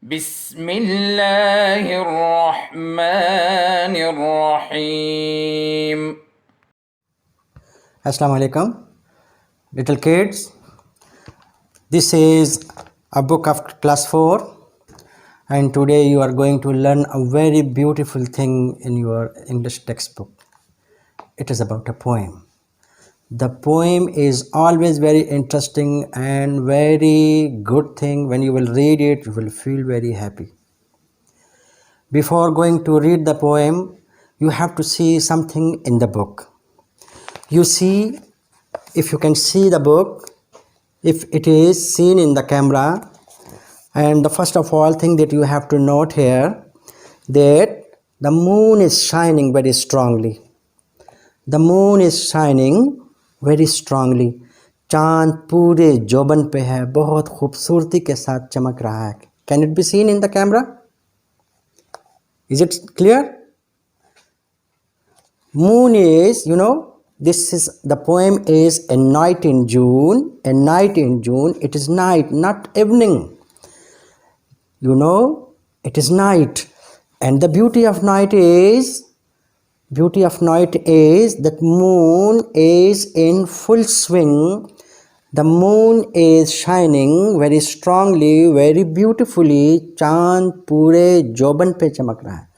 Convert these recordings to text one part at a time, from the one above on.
Bismillahirrahmanirrahim. Assalamu alaikum, little kids. This is a book of class 4, and today you are going to learn a very beautiful thing in your English textbook. It is about a poem. The poem is always very interesting and very good thing. When you will read it, you will feel very happy. Before going to read the poem, you have to see something in the book. You see, if you can see the book, if it is seen in the camera, and the first of all thing that you have to note here, that the moon is shining very strongly. The moon is shining very strongly. चांद पूरे जोबन पे है, बहुत खूबसूरती के साथ चमक रहा है. Can it be seen in the camera? Is it clear? Moon is, this is the poem is a night in June. A night in June. It is night, not evening. It is night. And the beauty of night is that moon is in full swing. The moon is shining very strongly, very beautifully. चांद पूरे जोबन पे चमक रहा है.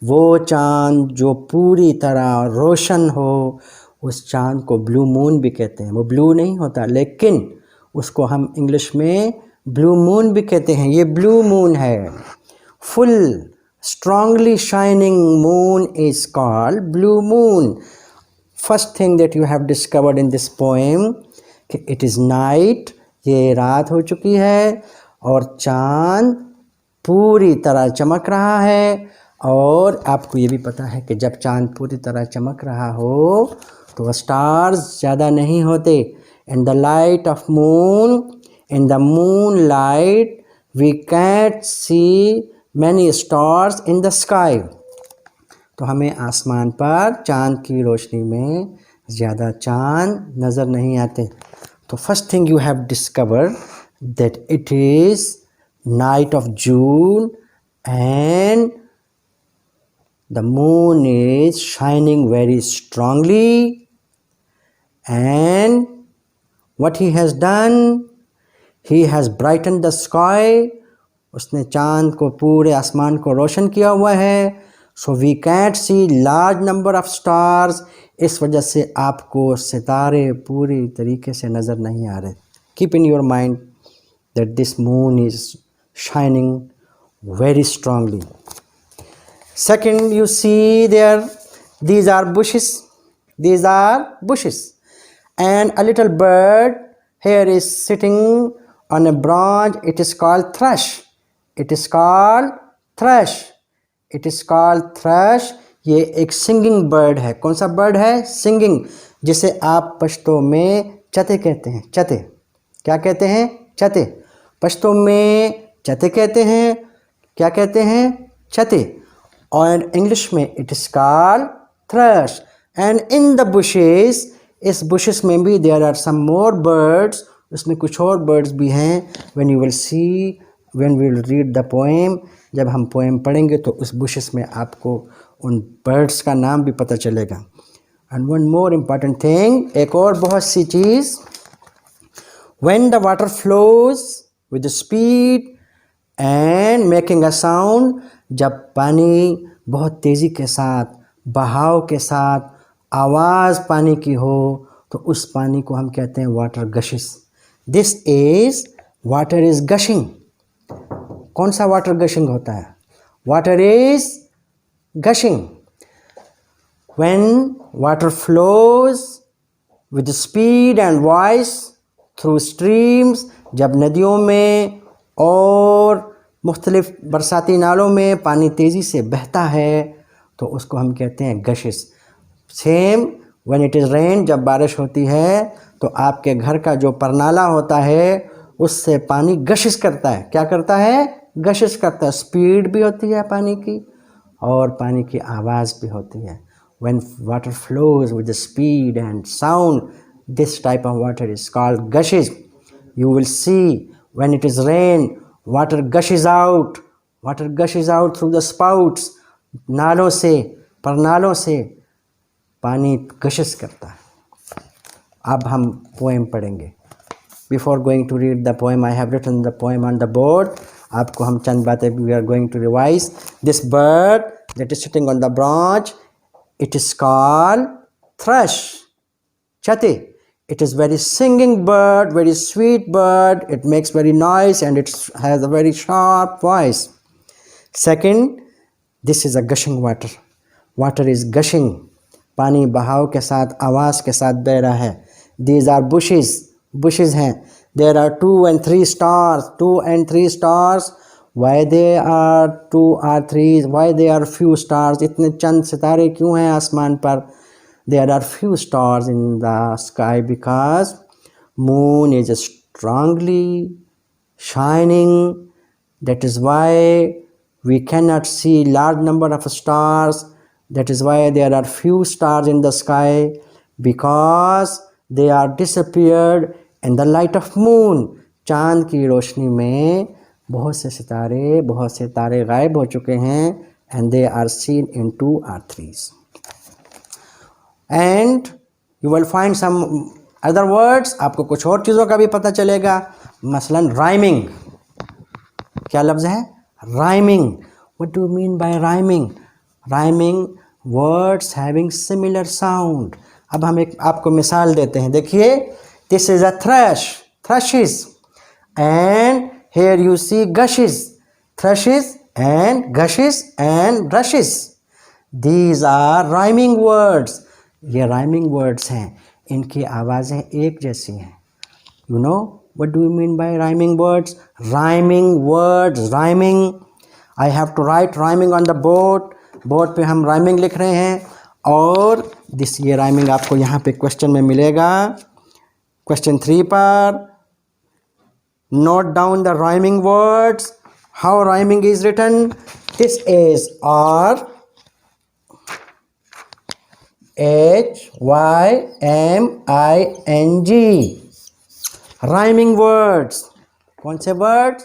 वो चांद जो पूरी तरह रोशन हो, उस चांद को ब्लू मून भी कहते हैं. वो ब्लू नहीं होता, लेकिन उसको हम इंग्लिश में ब्लू मून भी कहते हैं. ये ब्लू मून है. Full strongly shining moon is called blue moon. First thing that you have discovered in this poem, it is night, ये रात हो चुकी है और चांद पूरी तरह चमक रहा है. और आपको ये भी पता है कि जब चांद पूरी तरह चमक रहा हो तो स्टार्स ज़्यादा नहीं होते. In the light of moon, in the moonlight, we can't see many stars in the sky. तो हमें आसमान पर चांद की रोशनी में ज़्यादा चांद नज़र नहीं आते. तो first thing you have discovered that it is night of June and the moon is shining very strongly. And what he has done, he has brightened the sky. उसने चांद को पूरे आसमान को रोशन किया हुआ है. So we can't see large number of stars. इस वजह से आपको सितारे पूरी तरीके से नज़र नहीं आ रहे. Keep in your mind that this moon is shining very strongly. Second, you see there, these are bushes. And a little bird here is sitting on a branch. It is called thrush. ये एक singing bird है. कौन सा bird है? Singing, जिसे आप पश्तो में चते कहते हैं. चते क्या कहते हैं? चते. पश्तो में चते कहते हैं. क्या कहते हैं? चते. और इंग्लिश में it is called thrush. And in the bushes, इस बुशेस में भी there are some more birds. उसमें कुछ और बर्ड्स भी हैं. When you will see, when we will read the poem, जब हम पोएम पढ़ेंगे तो उस बुशेस में आपको उन बर्ड्स का नाम भी पता चलेगा. And one more important thing, एक और बहुत सी चीज़, when the water flows with speed and making a sound, जब पानी बहुत तेज़ी के साथ, बहाव के साथ आवाज़ पानी की हो, तो उस पानी को हम कहते हैं water gushes. This is water is gushing. कौन सा वाटर गशिंग होता है? Water is gushing. When water flows with speed and voice through streams, जब नदियों में और मुख्तलिफ बरसाती नालों में पानी तेज़ी से बहता है तो उसको हम कहते हैं gushes. Same when it is rain, जब बारिश होती है तो आपके घर का जो परनाला होता है उससे पानी गशिश करता है. क्या करता है? गशिश करता है. स्पीड भी होती है पानी की और पानी की आवाज़ भी होती है. When water flows with speed and sound, this type of water is called gushes. You will see when it is rain, water gushes out through the spouts, नालों से, परनालों से पानी गशेज करता है। अब हम पोएम पढ़ेंगे। Before going to read the poem, I have written the poem on the board. आपको हम चंद बातें, we are going to revise. This bird that is sitting on the branch, it is called thrush, chate. It is very singing bird, very sweet bird. It makes very noise and it has a very sharp voice. Second, this is a gushing water. Water is gushing. पानी बहाव के साथ, आवाज़ के साथ बह रहा है। These are bushes हैं। There are 2 and 3 stars. Why they are 2 or 3? Why they are few stars? इतने चंद सितारे क्यों हैं आसमान पर? There are few stars in the sky because moon is strongly shining. That is why we cannot see large number of stars. That is why there are few stars in the sky, because they are disappeared in the light of moon. चांद की रोशनी में बहुत से तारे गायब हो चुके हैं, and they are seen in 2 or 3s. And you will find some other words. आपको कुछ और चीज़ों का भी पता चलेगा, मसलन rhyming. क्या लफ्ज़ है? Rhyming. What do you mean by rhyming? Rhyming, words having similar sound. अब हम एक आपको मिसाल देते हैं। देखिए, this is a thrushes, and here you see gushes, thrushes and gushes and rushes. These are rhyming words. ये rhyming words हैं, इनकी आवाज़ें एक जैसी हैं। You know what do you mean by rhyming words? Rhyming. I have to write rhyming on the board. Board पे हम rhyming लिख रहे हैं, और ये rhyming आपको यहाँ पे क्वेश्चन में मिलेगा। क्वेश्चन 3 पर note down the rhyming words. How rhyming is written? This is R H Y M I N G. Rhyming words. कौन से words?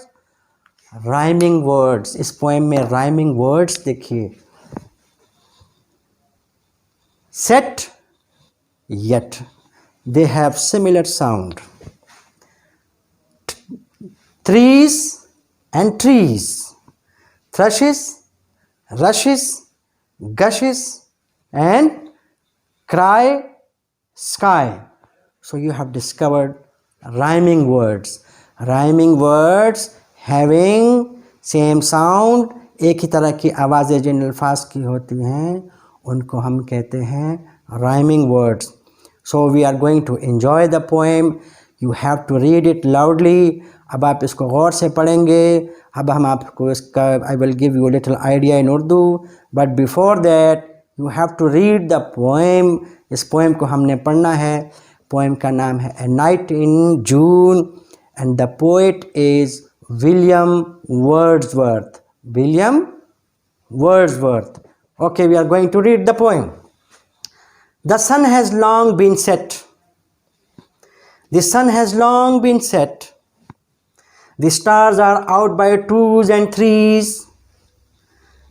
Rhyming words. इस पोएम में rhyming words देखिए। Set, yet they have similar sound. Trees and trees, thrushes, rushes, gushes, and cry, sky. So you have discovered rhyming words. Rhyming words having same sound, एक ही तरह की आवाज़ें जिन अल्फाज की होती हैं, उनको हम कहते हैं rhyming words. So we are going to enjoy the poem. You have to read it loudly. अब आप इसको गौर से पढ़ेंगे। अब हम आपको इसका I will give you a little idea in Urdu, but before that you have to read the poem. इस पोएम को हमने पढ़ना है। पोएम का नाम है A Night in June, and the poet is William Wordsworth. Okay, we are going to read the poem. The sun has long been set. The sun has long been set. The stars are out by 2s and 3s.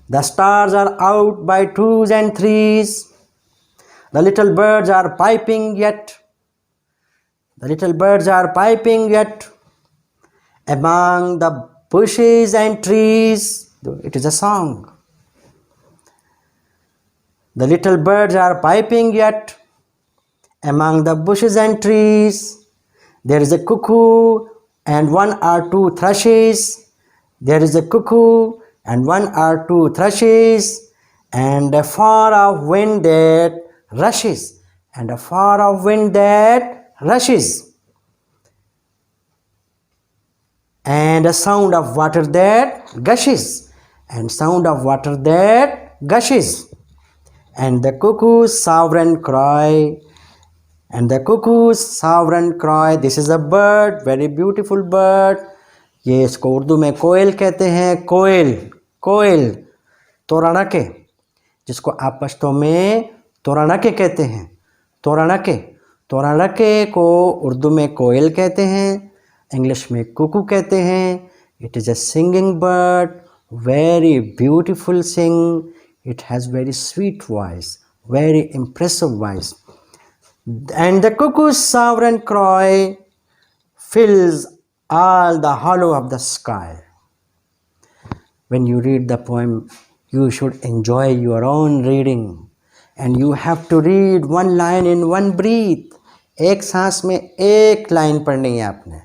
The stars are out by 2s and 3s. The little birds are piping yet. The little birds are piping yet. Among the bushes and trees. It is a song. The little birds are piping yet. Among the bushes and trees. There is a cuckoo and 1 or 2 thrushes. There is a cuckoo and 1 or 2 thrushes, and a far off wind that rushes, and a far off wind that rushes, and a sound of water that gushes, and sound of water that gushes, and the cuckoo's sovereign cry. And the cuckoo's sovereign cry. This is a bird, very beautiful bird. ये इसको उर्दू में कोयल कहते हैं। कोयल तोरणके, जिसको आप पश्तो में तोरणके कहते हैं। तोरणके को उर्दू में कोयल कहते हैं, इंग्लिश में कुकू कहते हैं। It is a singing bird, very beautiful sing. It has very sweet voice, very impressive voice. And the cuckoo's sovereign cry fills all the hollow of the sky. When you read the poem, you should enjoy your own reading. And you have to read one line in one breath. एक सांस में एक line पढ़नी है आपने.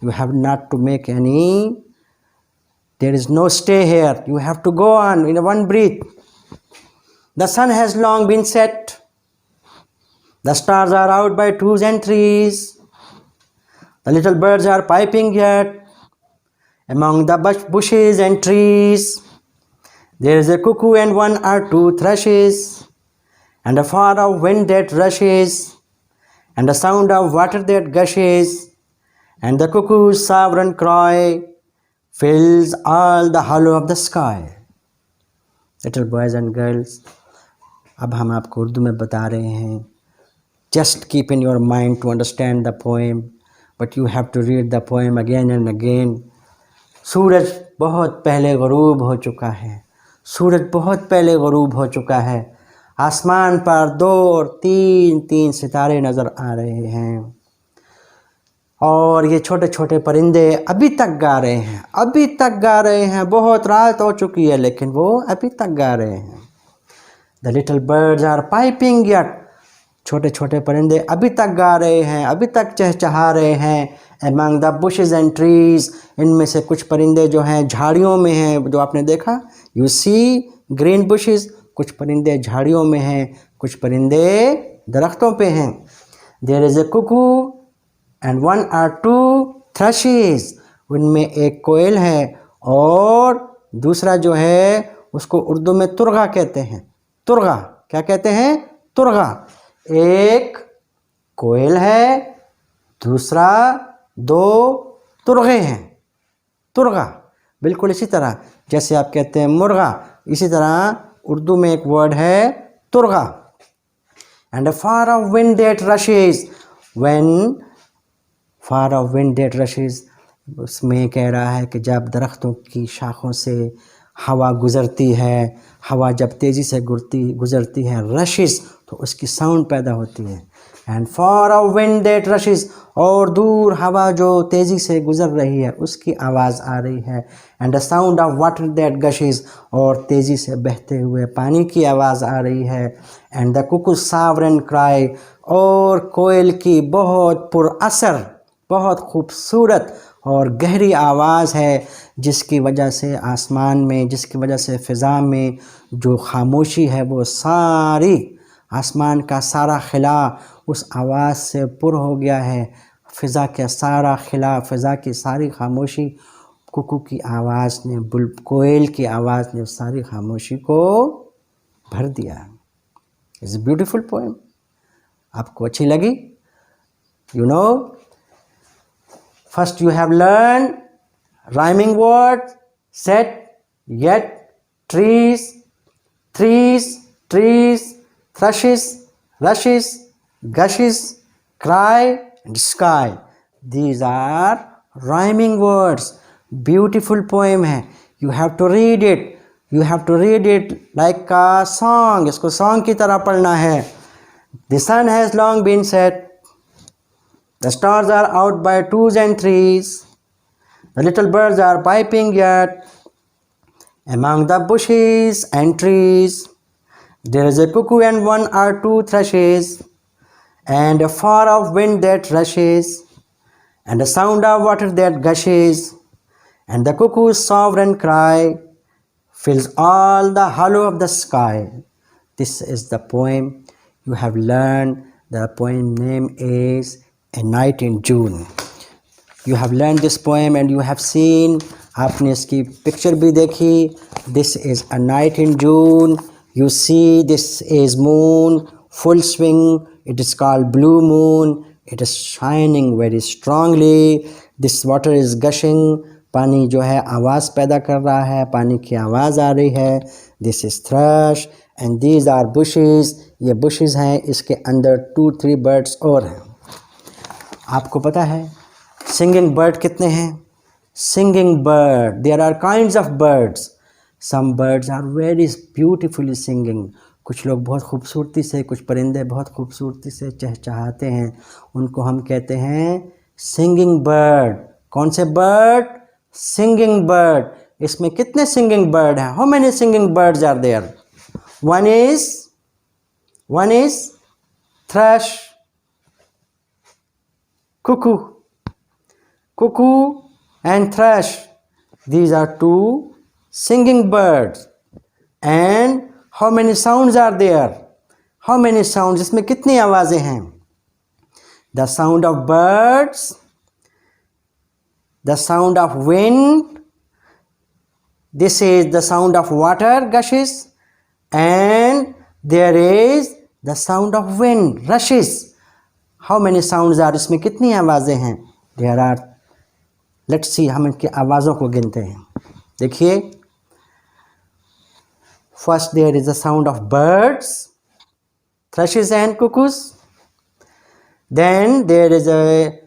You have not to make any, there is no stay here. You have to go on in one breath. The sun has long been set. The stars are out by twos and threes. The little birds are piping yet among the bushes and trees. There is a cuckoo and one or two thrushes, and a far off wind that rushes, and the sound of water that gushes, and the cuckoo's sovereign cry fills all the hollow of the sky. Little boys and girls, अब हम आपको उर्दू में बता रहे हैं. Just keep in your mind to understand the poem, but you have to read the poem again and again. सूरज बहुत पहले ग़ुरूब हो चुका है. सूरज बहुत पहले ग़ुरूब हो चुका है. आसमान पर 2 और 3 सितारे नज़र आ रहे हैं. और ये छोटे छोटे परिंदे अभी तक गा रहे हैं, अभी तक गा रहे हैं. बहुत रात हो चुकी है लेकिन वो अभी तक गा रहे हैं. The little birds are piping yet. छोटे छोटे परिंदे अभी तक गा रहे हैं, अभी तक चहचहा रहे हैं. Among the bushes and trees. इनमें से कुछ परिंदे जो हैं झाड़ियों में हैं, जो आपने देखा. You see green bushes. कुछ परिंदे झाड़ियों में हैं, कुछ परिंदे दरख्तों पे हैं. There is a cuckoo and 1 or 2 thrushes. उनमें एक कोयल है और दूसरा जो है उसको उर्दू में तुरगा कहते हैं. तुरगा क्या कहते हैं? तुरगा. एक कोयल है, दूसरा 2 तुरगे हैं. तुरगा बिल्कुल इसी तरह जैसे आप कहते हैं मुर्गा, इसी तरह उर्दू में एक वर्ड है तुरगा. And a far off wind that rushes. When far off wind that rushes, उसमें कह रहा है कि जब दरख्तों की शाखों से हवा गुज़रती है, हवा जब तेज़ी से गुज़रती है, रशिस, तो उसकी साउंड पैदा होती है. And far off wind that rushes, और दूर हवा जो तेज़ी से गुज़र रही है उसकी आवाज़ आ रही है. And the sound of water that gushes, और तेज़ी से बहते हुए पानी की आवाज़ आ रही है. And the Kuku sovereign cry, और कोयल की बहुत पुरअसर, बहुत खूबसूरत और गहरी आवाज़ है, जिसकी वजह से आसमान में, जिसकी वजह से फ़िज़ा में जो खामोशी है वो सारी, आसमान का सारा खिला उस आवाज़ से पुर हो गया है. फ़िज़ा का सारा खिला, फ़िज़ा की सारी खामोशी कुकू की आवाज़ ने, कोयल की आवाज़ ने सारी खामोशी को भर दिया. It's a beautiful poem. आपको अच्छी लगी? You know, first you have learned rhyming words, set, yet, trees, trees, thrushes, rushes, gushes, cry and sky. These are rhyming words. Beautiful poem है. You have to read it. You have to read it like a song. इसको song की तरह पढ़ना है. The sun has long been set. The stars are out by twos and threes. The little birds are piping yet among the bushes and trees. There is a cuckoo and 1 or 2 thrushes, and a far off wind that rushes, and a sound of water that gushes, and the cuckoo's sovereign cry fills all the hollow of the sky. This is the poem you have learned. The poem name is A Night in June. You have learned this poem and you have seen, आपने इसकी picture भी देखी. This is a night in June. You see this is moon, full swing. It is called blue moon. It is shining very strongly. This water is gushing. पानी जो है आवाज़ पैदा कर रहा है, पानी की आवाज़ आ रही है. This is thrush and these are bushes. ये bushes हैं, इसके अंदर 2-3 birds और हैं. आपको पता है सिंगिंग बर्ड कितने हैं? singing bird. There are kinds of birds. Some birds are very beautifully singing. कुछ लोग बहुत खूबसूरती से, कुछ परिंदे बहुत खूबसूरती से चहचहाते हैं, उनको हम कहते हैं singing bird. कौन से bird? Singing bird. इसमें कितने singing bird हैं? How many singing birds are there? One is thrush, cuckoo and thrush. These are two singing birds. And how many sounds are there? How many sounds? इसमें कितनी आवाज़ें हैं? The sound of birds, the sound of wind, this is the sound of water gushes, and there is the sound of wind rushes. How many sounds are? इसमें कितनी आवाज़ें हैं? There are. Let's see, हम इनकी आवाज़ों को गिनते हैं. देखिए, first there is the sound of birds, thrushes and cuckoos. Then there is a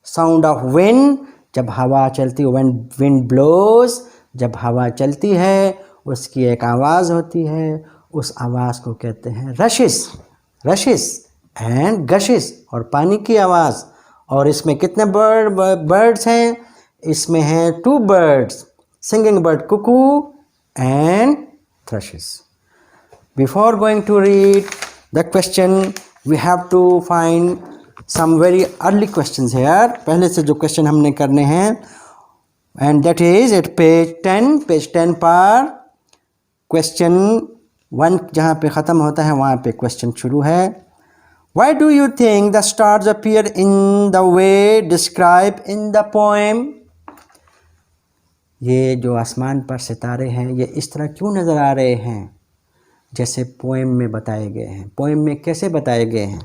sound of wind. जब हवा चलती है, when wind blows, जब हवा चलती है उसकी एक आवाज़ होती है, उस आवाज़ को कहते हैं rushes and gushes, और पानी की आवाज़. और इसमें कितने birds हैं? इसमें हैं 2 birds, singing bird cuckoo and thrushes. Before going to read the question, we have to find some very early questions here. पहले से जो question हमने करने हैं, and that is at page 10 पर question 1 जहाँ पे ख़त्म होता है वहाँ पे question शुरू है. Why do you think the stars appear in the way described in the poem? ये जो आसमान पर सितारे हैं ये इस तरह क्यों नज़र आ रहे हैं जैसे पोएम में बताए गए हैं? पोएम में कैसे बताए गए हैं?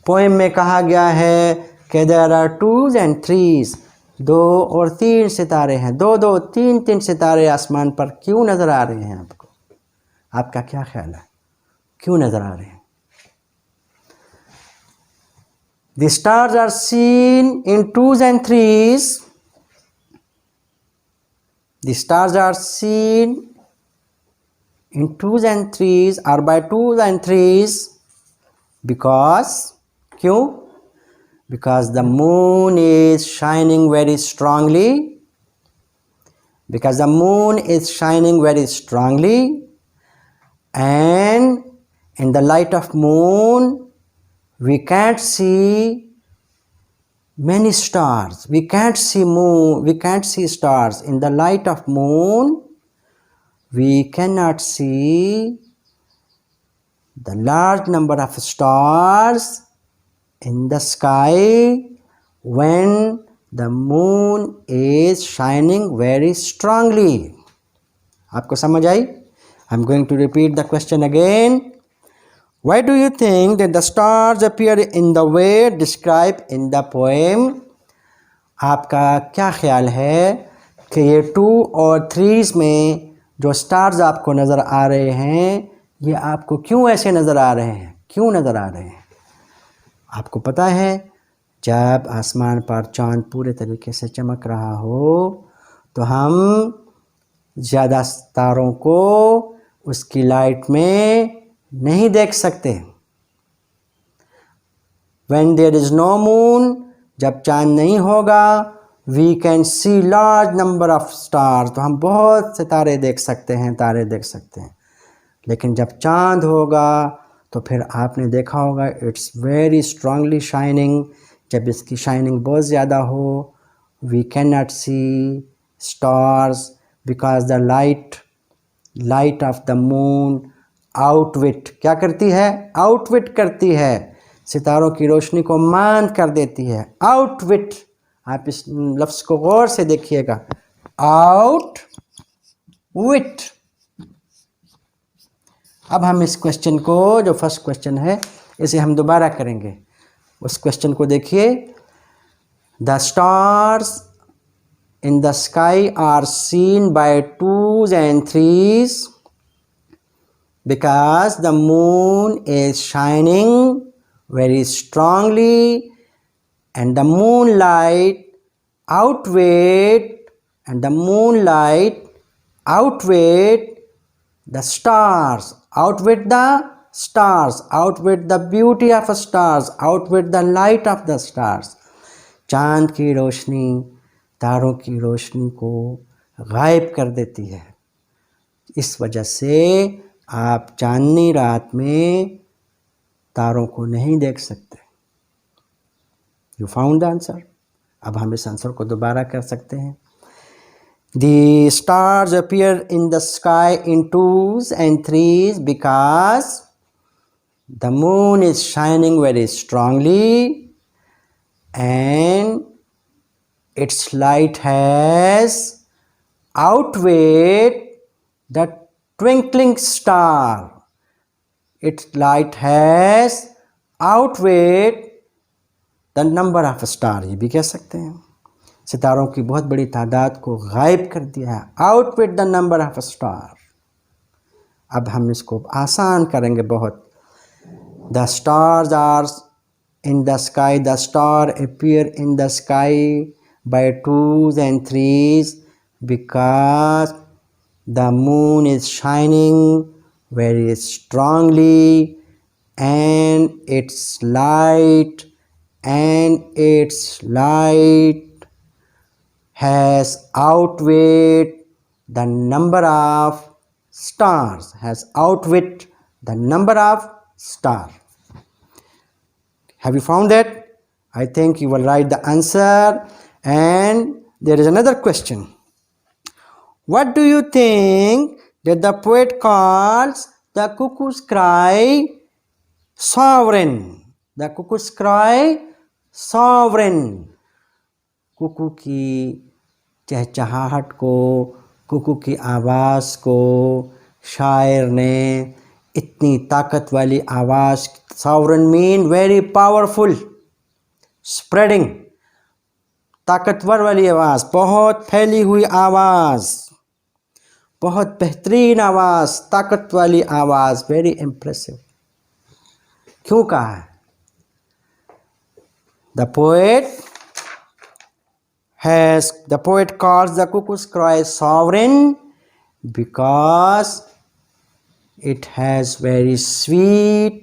पोएम में कहा गया है कि there are 2s and 3s, 2 और 3 सितारे हैं. 2 3 सितारे आसमान पर क्यों नज़र आ रहे हैं आपको? आपका क्या ख्याल है, क्यों नज़र आ रहे हैं? The stars are seen in 2s and 3s. The stars are seen in 2s and 3s or by 2s and 3s because क्यों? Because the moon is shining very strongly. Because the moon is shining very strongly, and in the light of moon we can't see many stars. We can't see stars. In the light of moon we cannot see the large number of stars in the sky when the moon is shining very strongly. आपको समझ आई? I'm going to repeat the question again. Why do you think that the stars appear in the way described in the poem? आपका क्या ख्याल है कि ये 2 और 3s में जो स्टार्स आपको नज़र आ रहे हैं ये आपको क्यों ऐसे नज़र आ रहे हैं? क्यों नज़र आ रहे हैं? आपको पता है जब आसमान पर चाँद पूरे तरीके से चमक रहा हो तो हम ज़्यादा तारों को उसकी लाइट में नहीं देख सकते. When there is no moon, जब चाँद नहीं होगा, we can see large number of stars, तो हम बहुत से तारे देख सकते हैं, लेकिन जब चाँद होगा तो फिर आपने देखा होगा इट्स वेरी स्ट्रांगली शाइनिंग. जब इसकी शाइनिंग बहुत ज़्यादा हो, we cannot see stars because the light of the moon outwit क्या करती है? आउटविट करती है, सितारों की रोशनी को मांद कर देती है. आउटविट, आप इस लफ्ज़ को गौर से देखिएगा. आउटविट. अब हम इस क्वेश्चन को, जो फर्स्ट क्वेश्चन है, इसे हम दोबारा करेंगे. उस क्वेश्चन को देखिए. The stars in the sky are seen by 2s and 3s because the moon is shining very strongly and the moonlight outweighed and the moonlight outweighed the stars, outweighed the stars, outweighed the beauty of stars, outweighed the light of the stars. चांद की रोशनी तारों की रोशनी को गायब कर देती है। इस वजह से आप चांदनी रात में तारों को नहीं देख सकते। You found the answer. अब हम इस आंसर को दोबारा कर सकते हैं। The stars appear in the sky in twos and threes because the moon is shining very strongly and its light has outweighed the twinkling star. Its light has outweighed the number of stars. ये भी कह सकते हैं। सितारों की बहुत बड़ी तादाद को गायब कर दिया है। Outweighed the number of star. अब हम इसको आसान करेंगे बहुत। The stars are in the sky, the star appear in the sky by twos and threes because the moon is shining very strongly and its light has outweighed the number of stars, has outweighed the number of stars. Have you found that? I think you will write the answer. And there is another question. What do you think that the poet calls the cuckoo's cry sovereign? The cuckoo's cry sovereign. Cuckoo की चहचहाहट को, कुकू की आवाज़ को शायर ने इतनी ताकत वाली आवाज़, sovereign mean very powerful, spreading, ताकतवर वाली आवाज़, बहुत फैली हुई आवाज़, बहुत बेहतरीन आवाज़, ताकत वाली आवाज़, वेरी इम्प्रेसिव। क्यों कहा है? The poet calls the cuckoo's cry sovereign because it has very sweet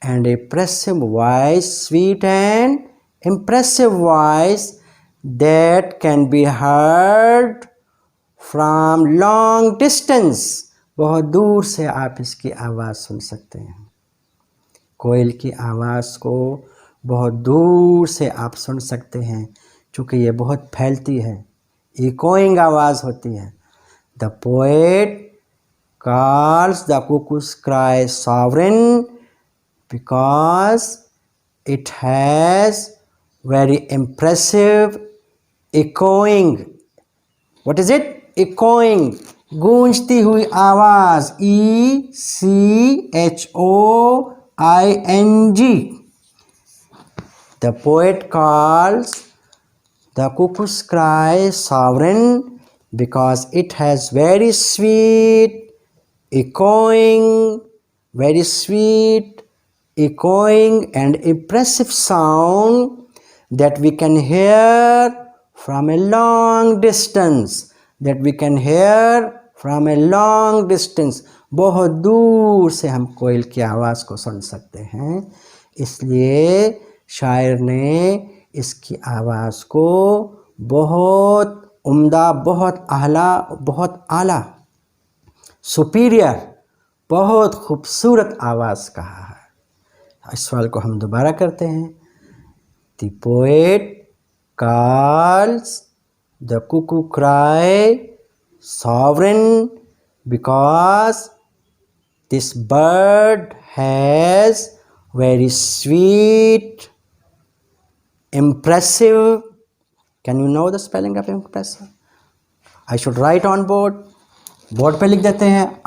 and impressive voice, sweet and impressive voice that can be heard from long distance. बहुत दूर से आप इसकी आवाज़ सुन सकते हैं। कोयल की आवाज़ को बहुत दूर से आप सुन सकते हैं, चूँकि ये बहुत फैलती है, इकोइंग आवाज़ होती है। The poet calls the cuckoo's cry sovereign because it has very impressive echoing. What is it? Echoing, गूंजती हुई आवाज़, ECHOING. The poet calls the cuckoo's cry sovereign because it has very sweet, echoing, and impressive sound that we can hear from a long distance. बहुत दूर से हम कोयल की आवाज़ को सुन सकते हैं। इसलिए शायर ने इसकी आवाज़ को बहुत उम्दा, बहुत आला, सुपीरियर, बहुत खूबसूरत आवाज़ कहा है। इस सवाल को हम दोबारा करते हैं। The poet calls the cuckoo cry sovereign because this bird has very sweet, impressive. Can you know the spelling of impressive? I should write on board. Board पे लिख देते हैं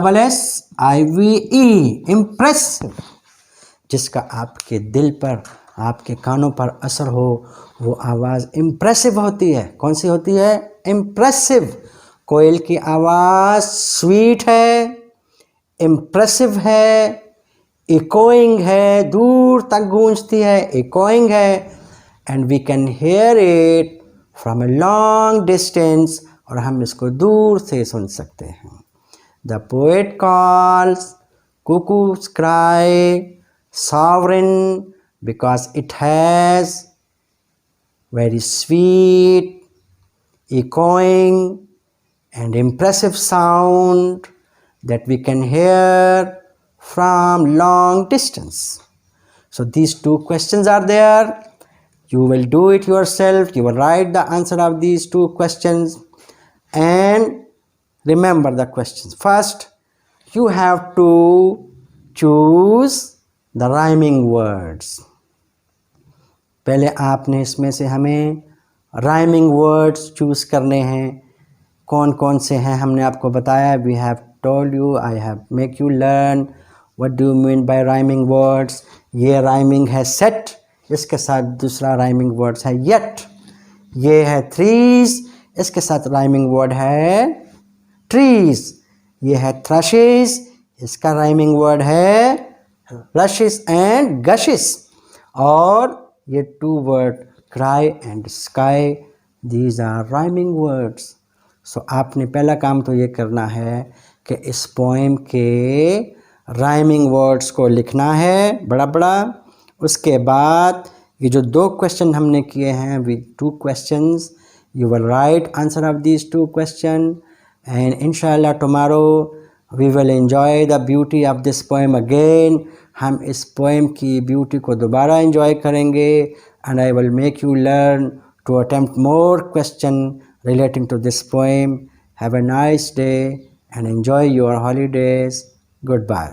IMPRESSIVE, इम्प्रेसिव। जिसका आपके दिल पर, आपके कानों पर असर हो, वो आवाज़ इम्प्रेसिव होती है। कौन सी होती है? इम्प्रेसिव। कोयल की आवाज़ स्वीट है, इम्प्रेसिव है, इकोइंग है, दूर तक गूंजती है, इकोइंग है, and we can hear it from a long distance, और हम इसको दूर से सुन सकते हैं। The poet calls cuckoo's cry sovereign because it has very sweet, echoing and impressive sound that we can hear from long distance. So these two questions are there. You will do it yourself. You will write the answer of these two questions and remember the questions. First, you have to choose the rhyming words. पहले आपने इसमें से हमें rhyming words choose करने हैं। कौन कौन से हैं हमने आपको बताया। We have told you, I have make you learn what do you mean by rhyming words. ये राइमिंग है सेट, इसके साथ दूसरा राइमिंग वर्ड्स है येट। ये है थ्रीज, इसके साथ राइमिंग वर्ड है ट्रीज। ये है थ्रशेस, इसका राइमिंग वर्ड है रशेस एंड गशेस। और ये two word cry and sky, these are rhyming words. So आपने पहला काम तो ये करना है कि इस पोएम के राइमिंग वर्ड्स को लिखना है बड़ा बड़ा। उसके बाद ये जो दो क्वेश्चन हमने किए हैं, with two questions, you will write answer of these two questions, and inshallah tomorrow we will enjoy the beauty of this poem again. हम इस poem की beauty को दोबारा enjoy करेंगे, and I will make you learn to attempt more question relating to this poem. Have a nice day and enjoy your holidays. Goodbye.